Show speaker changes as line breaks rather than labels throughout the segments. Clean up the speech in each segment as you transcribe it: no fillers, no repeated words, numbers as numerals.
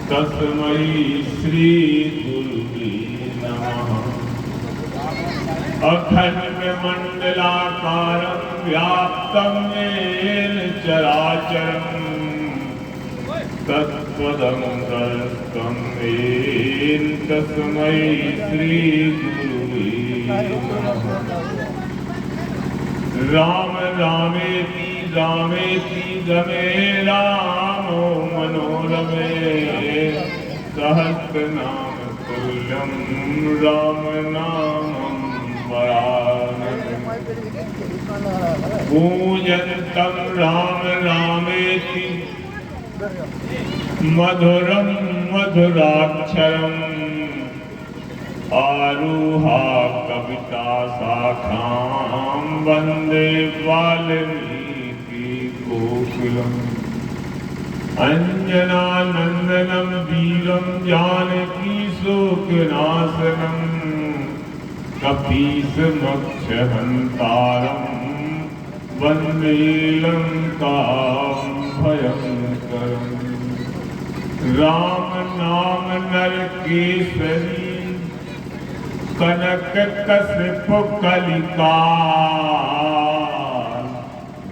तस्मै श्री गुरुवे नमः। अखंड मंडलाकारं व्याप्तं येन चराचरं तत्पदं दर्शनं येन तस्मै श्री गुरुवे नमः। राम रामेति रामेति रमे रामो मनोरमे सहस्रनाम तुल्यं राम नामं वरानने। पूजन्तं राम रामेति मधुरं मधुराक्षरम् आरुहा कविता शाखां वन्दे वाल्मीकि कोकिलम्। अंजनानन्दनं वीरं जानकी शोकनाशनं कपीशमक्षहन्तारं वन्दे लङ्कां भयङ्करम्। राम नाम नरकेसरी कनक कश्यप कलिकाल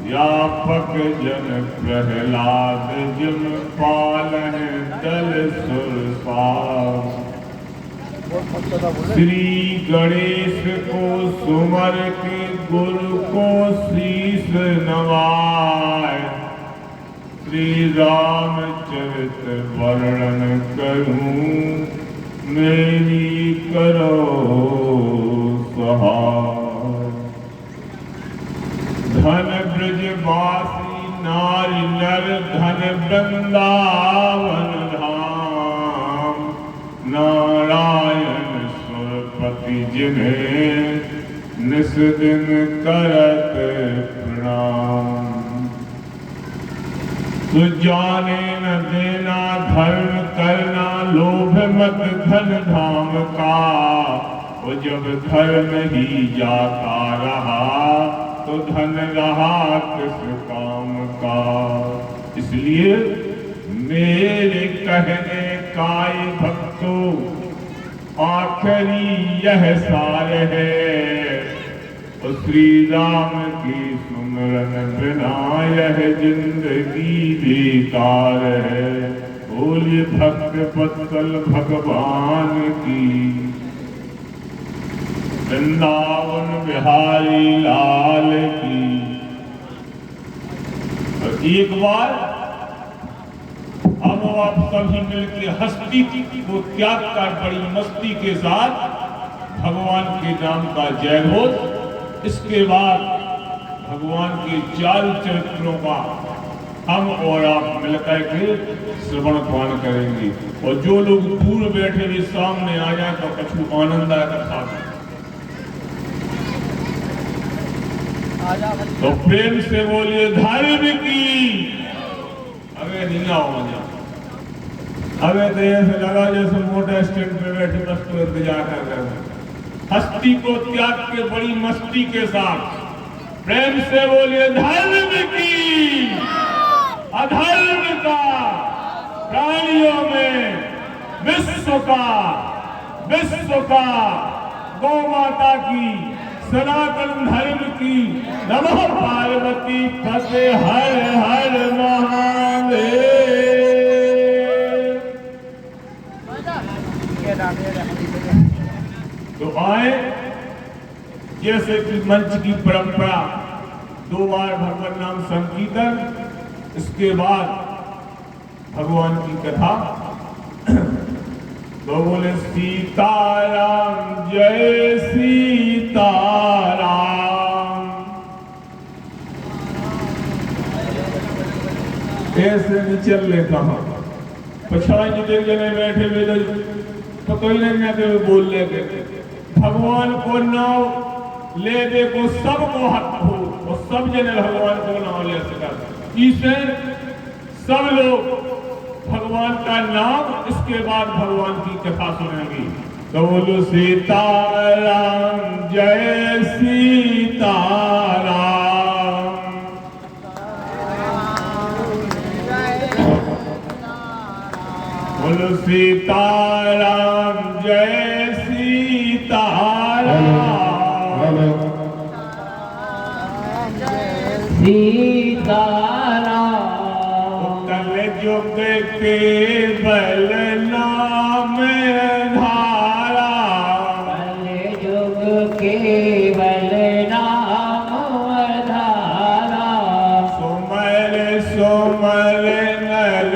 व्यापक जन प्रहलाद जिम पालन दल सुरपाल। श्री गणेश को सुमर के गुरु को शीस नवाय श्री रामचरित वर्णन करूं मेरी करो सहाय। धन ब्रजवासी नारी नर धन वृंदावन धाम नारायण सुरपति जिन्हें निस दिन करत प्रणाम। तो जाने न देना धर्म करना लोभ मत धन धाम का। वो जब धर्म ही जाता रहा तो धन रहा किस काम का। इसलिए मेरे कहने का भक्तों आखिरी यह सार है श्री राम की सुमरन बिना यह जिंदगी बेकार है। बोलिए भक्त वत्सल भगवान की वृंदावन बिहारी लाल की। और एक बार अब आप सभी मिलकर हस्ती को त्याग कर बड़ी मस्ती के साथ भगवान के नाम का जय घोष। इसके बाद भगवान के 4 चरित्रों का हम और आप मिलकर के श्रवण पान करेंगे। और जो लोग दूर बैठे हुए सामने आ जाए तो कछु आनंद आएगा साथ। तो प्रेम से बोलिए धर्म की। अबे नहीं आओ मजा। अबे तो ऐसे लगा जैसे मोटर स्टैंड पे बैठे बस तो इंतजार कर रहे हैं। हस्ती को त्याग के बड़ी मस्ती के साथ प्रेम से बोलिए धर्म की। अधर्म का प्राणियों में विश्व का गौ माता की सनातन धर्म की। नमः पार्वती पते हर हर महादेव। तो आए जैसे कि मंच की परंपरा 2 बार भगवान नाम संकीर्तन, इसके बाद भगवान की कथा। तो बोले सीताराम जय सीताराम। ऐसे नहीं चल ले कहा पछाई जितने जने बैठे हुए तो कोई नहीं आते हुए बोल लेते। भगवान को नाम ले दे को सबको हक हो और सब जने भगवान को नाम ले सका। इसे सब लोग भगवान का नाम, इसके बाद भगवान की कथा सुनेंगे। तो बोलो सीताराम जय सीताराम। बोलो सीताराम जय सीताराम।
सीताराम
कल युग केवल नाम धारा,
कल युग केवल नाम धारा।
सुमर सुमर नर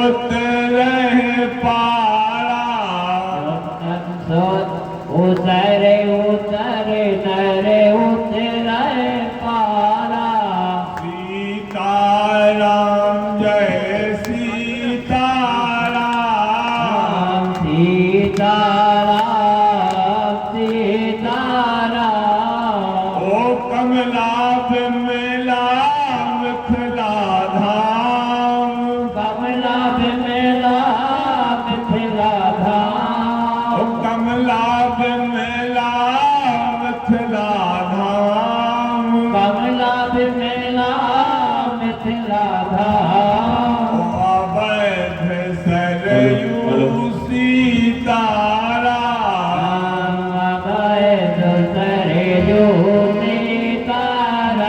उतरहि पारा,
उतर उतर नर उतर पारा।
सीताराम जय सीताराम।
सीताराम सीताराम
ओ कमलाभ मेला मिथिला धाम,
कमलाभ मेला मिथिला धाम।
ओ कमलाभ मेला मिथिला धाम,
कमलाभ मेला मिथिला धाम।
ओ अवध सरयू सीताराम।
अवध सरयू सीताराम।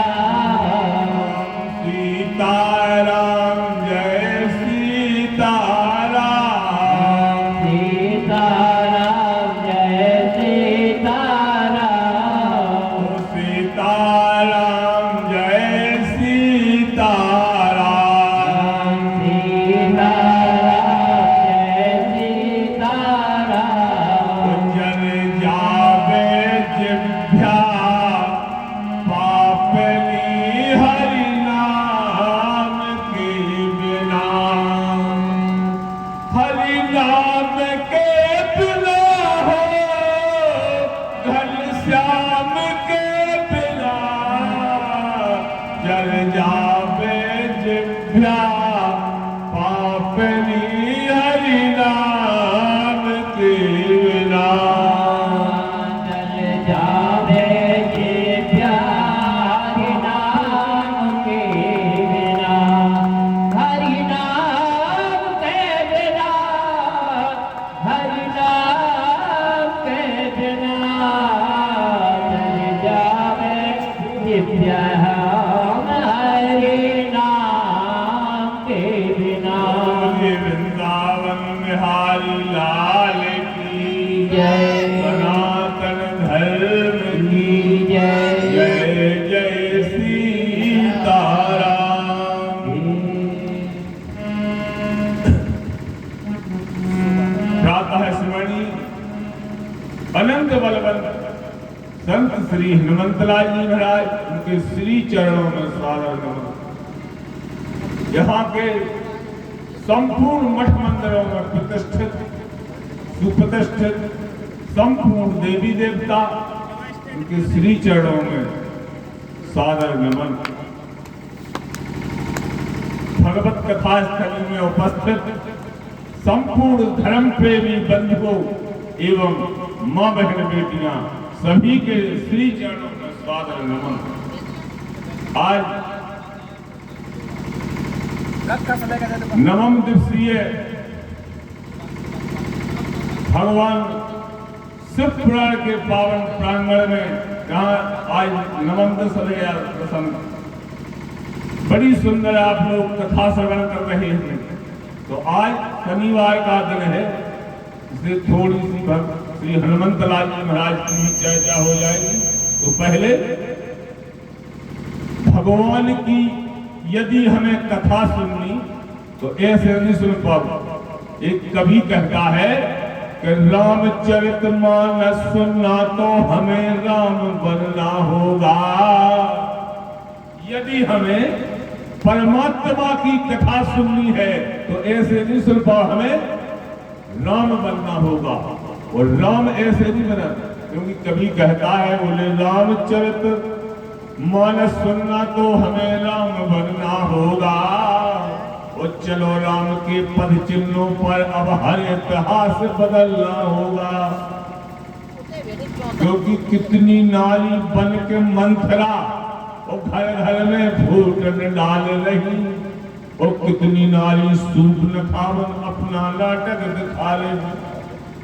सीताराम जय सीताराम।
सीताराम जय सीताराम।
ओ सीताराम जय सीताराम।
सीताराम जय सीताराम।
जन जावे जिभ्या पापली हरि नाम के बिना, हरि नाम के बिना हो घनश्याम के बिना, जल जावे जिभ्या पापली हरि नाम के बिना।
जल जावे जिभ्या हरि नाम के बिना, हरि नाम के बिना, हरि नाम के बिना। जल जावे जिभ्या हरि नाम के बिना।
बोले वृंदावन बिहारी लाल की
जय
सनातन धर्म की
जय
जय जय सीताराम। प्रातः स्मरणी अनंत बलवंत संत श्री हनुमंतलाल जी महाराज, उनके श्री चरणों में सादर नमन। यहाँ के संपूर्ण मठ मंदिरों में प्रतिष्ठित सुप्रतिष्ठित संपूर्ण देवी देवता, उनके श्री चरणों में सादर नमन। भगवत कथा स्थली में उपस्थित संपूर्ण धर्म प्रेमी बंधुओं एवं मां बहन बेटियां सभी के श्री चरणों में सादर नमन। आज नवम दिवसीय भगवान शिव पुराण के पावन प्रांगण में, जहाँ आज नवम दिवस प्रसंग, बड़ी सुंदर आप लोग कथा श्रवण कर रहे हैं। तो आज शनिवार का दिन है, इसलिए थोड़ी सी श्री हनुमंतलाल जी महाराज की चर्चा हो जाएगी। तो पहले भगवान की यदि हमें कथा सुननी तो ऐसे नहीं सुन पाओ। एक कवि कहता है कि रामचरितमानस सुनना तो हमें राम बनना होगा। यदि हमें परमात्मा की कथा सुननी है तो ऐसे नहीं सुन पाओ, हमें राम बनना होगा। और राम ऐसे नहीं बना, क्योंकि कभी कहता है बोले रामचरित मानस सुनना तो हमें राम बनना होगा। और चलो राम के पद चिन्हों पर अब हर इतिहास बदलना होगा। क्योंकि कितनी नारी बन के मंथरा और घर घर में फूटन डाल रही, और कितनी नारी सूप न खावन अपना नाटक दिखा ले,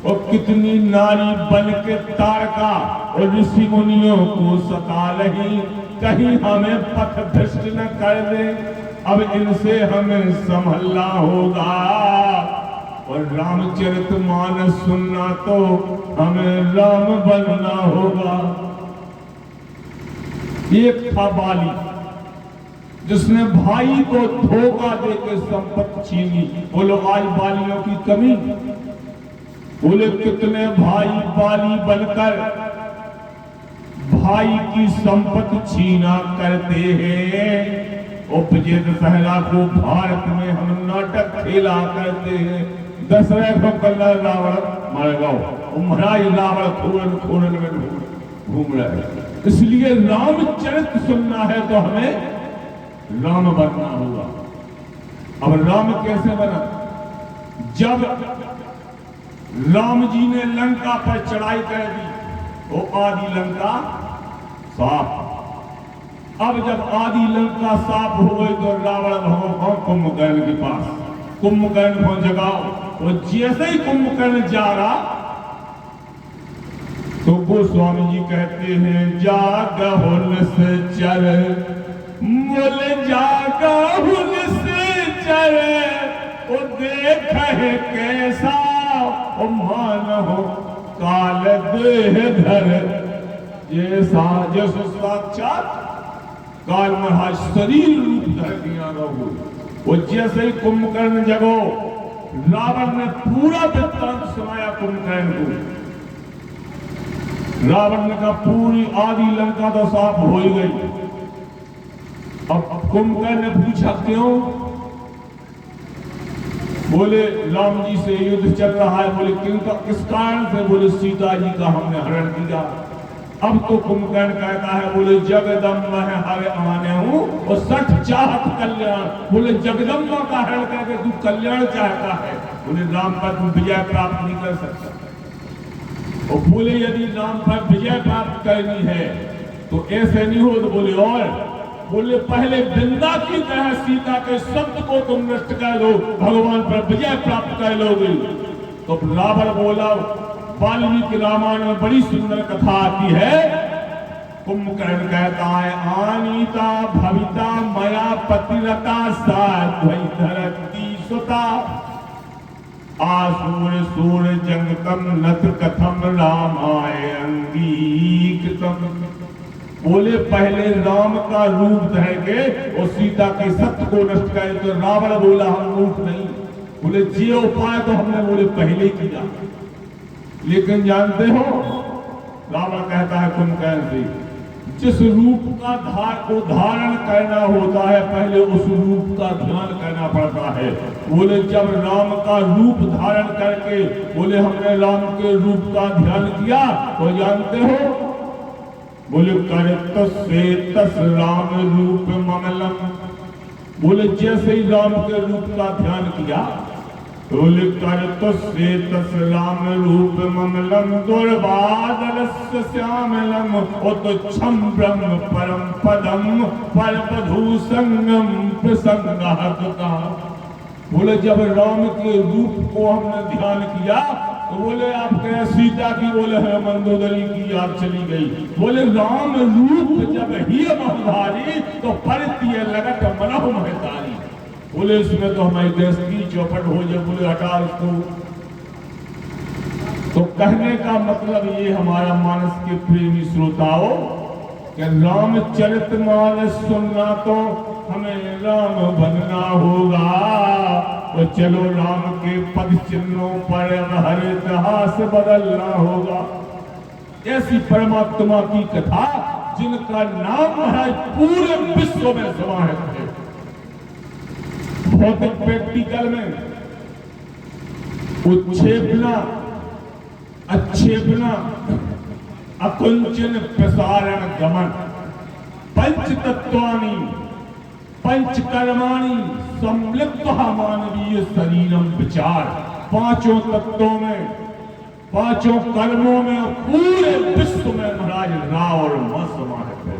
और कितनी नारी बन के तारका और ऋषि मुनियों को सता रही, कहीं हमें पथ भ्रष्ट न कर दे। अब इनसे हमें संभलना होगा, और रामचरितमानस सुनना तो हमें राम बनना होगा। एक था बाली, जिसने भाई को धोखा देकर संपत्ति छीनी। बोलो आज बालियों की कमी? बोले कितने भाई बाली बनकर भाई की संपत्ति छीना करते हैं। विजय दशहरा को भारत में हम नाटक खेला करते हैं। दशहरा को कल रावण मर गया, महाराज रावण खोरन खोरन में घूम रहा है। इसलिए रामचरित सुनना है तो हमें राम बनना होगा। अब राम कैसे बना? जब राम जी ने लंका पर चढ़ाई कर दी, वो आदि लंका साफ। अब जब आदि लंका साफ हो गई तो रावण भगवान कुंभकर्ण के पास, कुंभकर्ण को जगाओ। और जैसे ही कुंभकर्ण जा रहा तो गोस्वामी जी कहते हैं जाग हुनस चर, बोले जागा हुनस चर, वो देख है कैसा ओ मानो काल देह धर जैसा। जैसे साक्षात काल महाराज शरीर रूप धर दिया रहो। वो जैसे ही कुंभकर्ण जगो, रावण ने पूरा वृत्तांत सुनाया कुंभकर्ण को। रावण ने कहा पूरी आदि लंका तो साफ हो ही गई। अब कुंभकर्ण ने पूछा क्यों? बोले राम जी से युद्ध चल रहा है। बोले किस कारण से? बोले सीता जी का हमने हरण किया। अब तो कुंभकर्ण कहता है बोले जगदम्बा है हरे आने हूं और 60 चाहत कल्याण। बोले जगदम्बा का हरण करके तू कल्याण चाहता है। बोले राम पर तू विजय प्राप्त नहीं कर सकता। और बोले यदि राम पर विजय प्राप्त करनी है तो ऐसे नहीं हो। तो बोले और बोले पहले वृंदा की तरह सीता के शब्द को तुम नष्ट कर लो, भगवान पर विजय प्राप्त कर लोगे। तो रावण बोला, वाल्मीकि रामायण में बड़ी सुंदर कथा आती है। कुंभकर्ण कहता है आनीता भविता मया पतिरता साध्वै धरती सुता, आसूर सूर जंगतम नथ कथम रामाय अंगीकृतम। बोले पहले राम का रूप धर के और सीता के सत्य को नष्ट करे। तो रावण बोला हम मूर्ख नहीं। बोले जे उपाय तो हमने बोले पहले किया, लेकिन जानते हो रावण कहता है कुंभकर्ण से, जिस रूप का धारण करना होता है पहले उस रूप का ध्यान करना पड़ता है। बोले जब राम का रूप धारण करके बोले हमने राम के रूप का ध्यान किया तो जानते हो बोले करत से तस राम रूप मंगलम। बोले जैसे ही राम के रूप का ध्यान किया बोले करत से तस राम रूप मंगलम दुर्बादल श्यामलम उच्छम ब्रह्म परम पदम परमधु संगम प्रसंगा। बोले जब राम के रूप को हमने ध्यान किया तो बोले आप कहे सीता की, बोले है मंदोदरी की याद चली गई। बोले राम रूप जब ही महधारी तो परतीय लगत मनहु महतारी। बोले इसमें तो हमारी देश की चौपट हो जाए। बोले हटा इसको। तो कहने का मतलब ये हमारा मानस के प्रेमी श्रोताओं कि रामचरितमानस सुनना तो हमें राम बनना होगा। तो चलो राम के पद चिन्हों पर हर इतिहास बदलना होगा। ऐसी परमात्मा की कथा जिनका नाम है पूरे विश्व में समाहित है। भौतिक प्रैक्टिकल में उत्क्षेपना अच्छेपना अकुंचन प्रसारण गमन पंच तत्वानी पंचकर्माणी संलिप्त मानवीय शरीरम विचार। पांचों तत्वों में पांचों कर्मों में और पूरे विश्व में महाराज राव और मां समाहित है।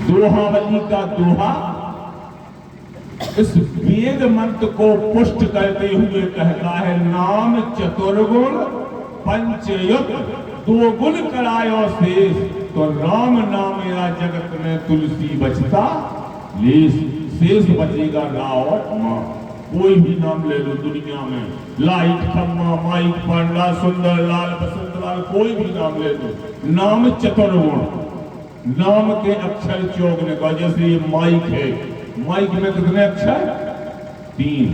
दोहावली का दोहा इस वेद मंत्र को पुष्ट करते हुए कहता है नाम चतुर्गुण पंचयुक्त, 2 गुण करायो शेष, तो राम नाम या जगत में तुलसी बचता लेस, शेष बचेगा रावण मां। कोई भी नाम ले लो दुनिया में, लाइट खम्मा, माइक पांडा, सुंदर लाल, बसंत लाल, कोई भी नाम ले लो, नाम चतुर्गुण, नाम के अक्षर चौगने का। जैसे ये माइक है, माइक में कितने अक्षर? 3।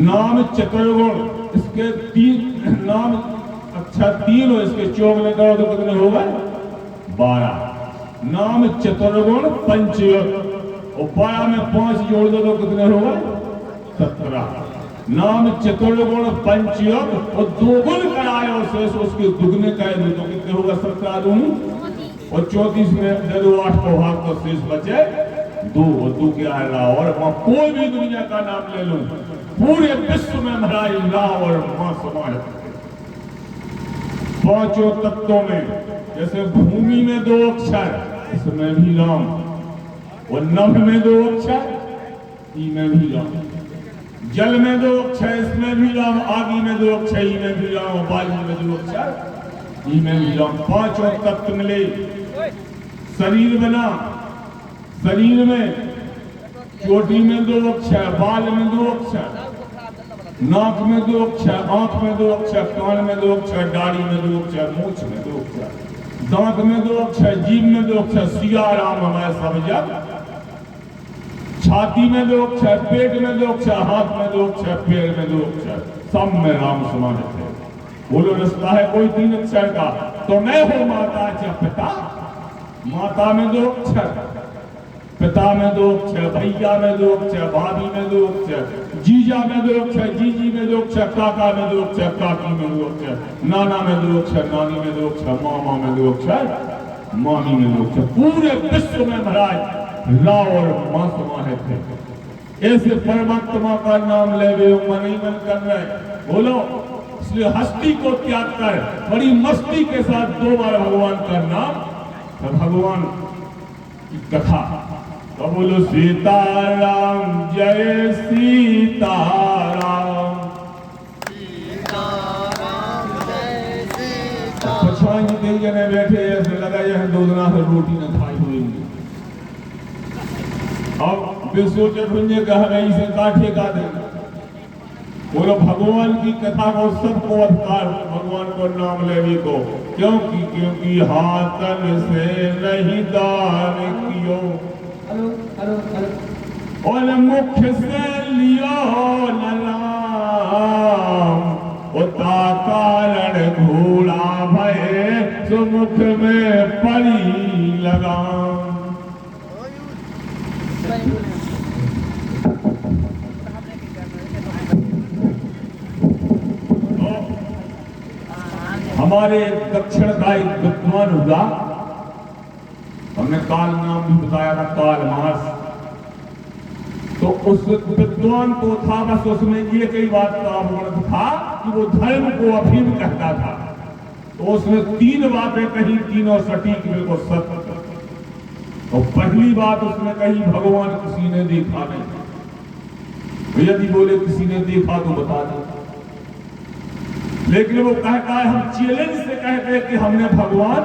नाम चतुर्गुण, इसके 3 नाम अक्षर 3 हो, इसके चौगने का तो कितने होगा? 12। नाम चतुर्गुण पंचयुक्त, और 12 में 5 जोड़ दो तो कितने होगा? 17। नाम चतुर्गुण पंचयुक्त और 2 गुण करायो शेष, उसके दुगने कह दो तो कितने होगा? 17 दूनी और 34 में दे दो 8 को भाग तो शेष बचे 2, और 2 क्या है? रावण मां। कोई भी दुनिया का नाम ले लो, पूरे विश्व में महाराज रावण मां समाज। 5 तत्वों में, जैसे भूमि में 2 अक्षर, इसमें भी राम, और नभ में 2 अक्षर, ई में भी राम, जल में 2 अक्षर, इसमें भी राम, आगी में 2 अक्षर, ई में भी राम, वायु में 2 अक्षर, ई में भी राम। 5 तत्व मिले, शरीर बना, शरीर में चोटी में 2 अक्षर, बाल में 2 अक्षर, नाक में 2 अक्षर, आंख में 2 अक्षर, कान में 2 अक्षर, दाढ़ी में 2 अक्षर, मूछ में 2 अक्षर, दांत में 2 अक्षर, जीभ में 2 अक्षर, सिया राम हमारे सब जग, छाती में 2 अक्षर, पेट में 2 अक्षर, हाथ में 2 अक्षर, पैर में 2 अक्षर, सब में राम समाहित है। बोलो रिश्ता है कोई 3 अक्षर का? तो मैं हूं माता च पिता, माता में 2 अक्षर, पिता में 2 अक्षर, भैया में 2 अक्षर, भाभी में 2 अक्षर, जीजा में 2 अक्षर, जीजी में 2 अक्षर, काका में 2 अक्षर, काकी में 2 अक्षर, नाना में 2 अक्षर, नानी में 2 अक्षर, मामा में 2 अक्षर, मामी में 2 अक्षर। पूरे विश्व में महाराज राव और मां समाहित है। ऐसे परमात्मा का नाम ले वे मन ही मन कर रहे। बोलो, इसलिए हस्ती को त्याग कर बड़ी मस्ती के साथ 2 बार भगवान का नाम, तो भगवान की कथा। तो बोलो सीताराम जय सीताराम, पछवाई जी जने बैठे ऐसे लगा यह 2 दिना से रोटी न खाई हुई। अब सोचे भुंजे कह रही से काठे का देना। बोलो भगवान की कथा को सबको अधिकार, भगवान को नाम लेने को, क्योंकि हाथन से नहीं दान कियो, और मुख से लियो न नाम, उता कारण घोड़ा भय सुमुख में पड़ी लगाम। हमारे दक्षिण का एक विद्वान हुआ, हमने काल नाम भी बताया था, काल मास। तो उस विद्वान को था बस उसमें एक ही बात का वर्णन था कि वो धर्म को अफीम कहता था। तो उसने 3 बातें कही, तीनों सटीक बिल्कुल सत्य। और पहली बात उसने कही भगवान किसी ने देखा नहीं। यदि बोले किसी ने देखा तो बता दो, लेकिन वो कहता है हम चैलेंज से कहते हैं कि हमने भगवान,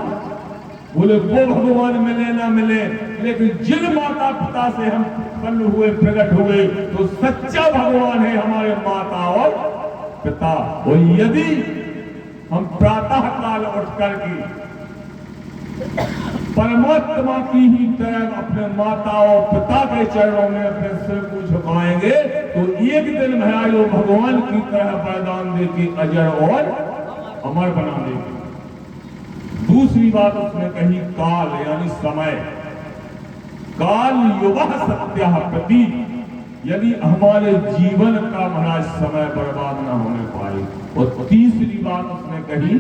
बोले वो भगवान मिले ना मिले, लेकिन जिन माता पिता से हम उत्पन्न हुए प्रकट हुए तो सच्चा भगवान है हमारे माता और पिता। और यदि हम प्रातः काल उठ करके परमात्मा की ही तरह अपने माता और पिता के चरणों में अपने सिर को झुकाएंगे तो एक दिन महाराज वो भगवान की तरह वरदान देके अजर और अमर बना देंगे। दूसरी बात उसने कही काल यानी समय, काल युवा सत्या प्रति, यदि हमारे जीवन का महाराज समय बर्बाद न होने पाए। और तीसरी बात उसने कही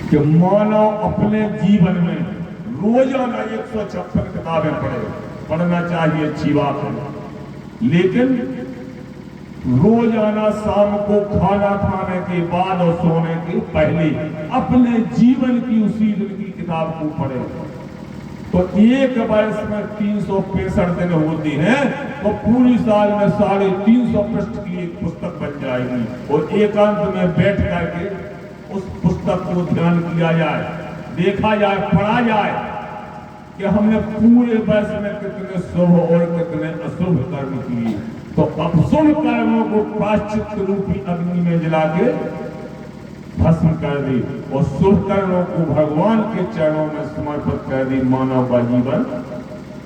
कि मानव अपने जीवन में रोजाना 156 किताबें पढ़ना चाहिए, अच्छी बात है, लेकिन रोजाना शाम को खाना खाने के बाद और सोने के पहले अपने जीवन की उसी दिन की किताब को पढ़े। तो एक वर्ष में 365 दिन होते हैं, तो पूरी साल में 350 पृष्ठ की एक पुस्तक बन जाएगी। और एकांत में बैठ करके उस पुस्तक को ध्यान किया जाए, देखा जाए, पढ़ा जाए कि हमने पूरे वर्ष में कितने शुभ और कितने अशुभ कर्म किए। तो अशुभ कर्मों को प्रायश्चित रूपी अग्नि में जला के भस्म कर दी और शुभ कर्मों को भगवान के चरणों में समर्पित कर दी। मानव का जीवन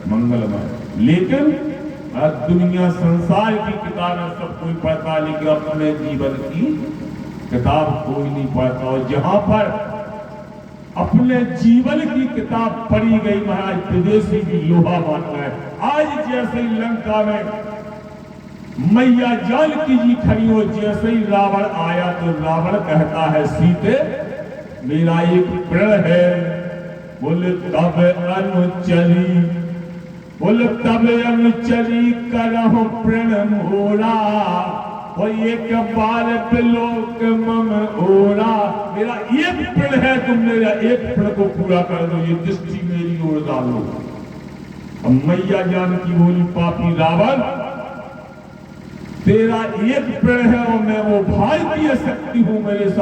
मंगलमय। लेकिन दुनिया संसार की किताबें सब कोई पढ़ता, लेकिन अपने जीवन की किताब कोई नहीं पढ़ता। और जहां पर अपने जीवन की किताब पढ़ी गई, महाराज विदेशी भी लोहा मान गए। आज जैसे ही लंका में मैया जानकी जी खड़ी हो, जैसे ही रावण आया तो रावण कहता है सीते मेरा एक प्रण है। बोले तब अनुचली, बोले तब अनुचली करहु प्रण मोरा, वो एक बार बिलोक मम ओरा। मेरा एक प्रण है, तुम मेरा एक प्रण को पूरा कर दो, ये दृष्टि मेरी ओर डालो। अब मैया जानकी बोली पापी रावण, तेरा एक प्रण है और मैं वो भारतीय शक्ति हूं, मेरे साथ